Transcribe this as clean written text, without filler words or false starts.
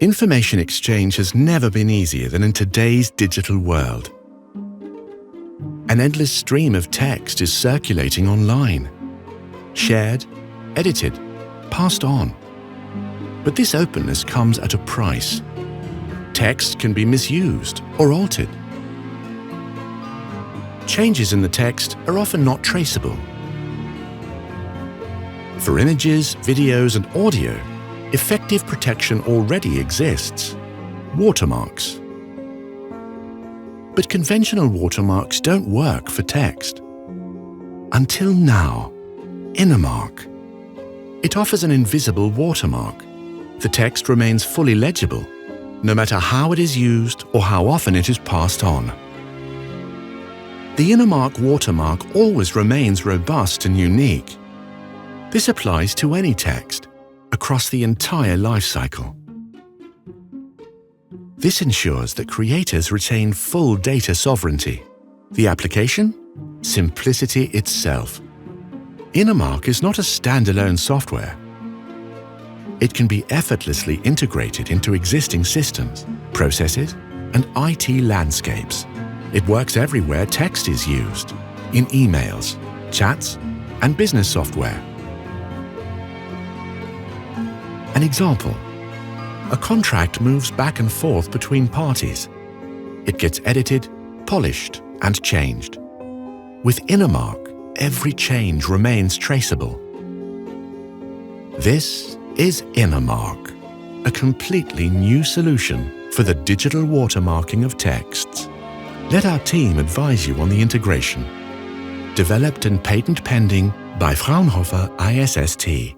Information exchange has never been easier than in today's digital world. An endless stream of text is circulating online, shared, edited, passed on. But this openness comes at a price. Text can be misused or altered. Changes in the text are often not traceable. For images, videos, and audio, effective protection already exists: watermarks. But conventional watermarks don't work for text. Until now, Innamark. It offers an invisible watermark. The text remains fully legible, no matter how it is used or how often it is passed on. The Innamark watermark always remains robust and unique. This applies to any text, across the entire lifecycle. This ensures that creators retain full data sovereignty. The application? Simplicity itself. Innamark is not a standalone software. It can be effortlessly integrated into existing systems, processes, and IT landscapes. It works everywhere text is used, in emails, chats, and business software. An example: a contract moves back and forth between parties. It gets edited, polished, and changed. With Innamark, every change remains traceable. This is Innamark, a completely new solution for the digital watermarking of texts. Let our team advise you on the integration. Developed and patent pending by Fraunhofer ISST.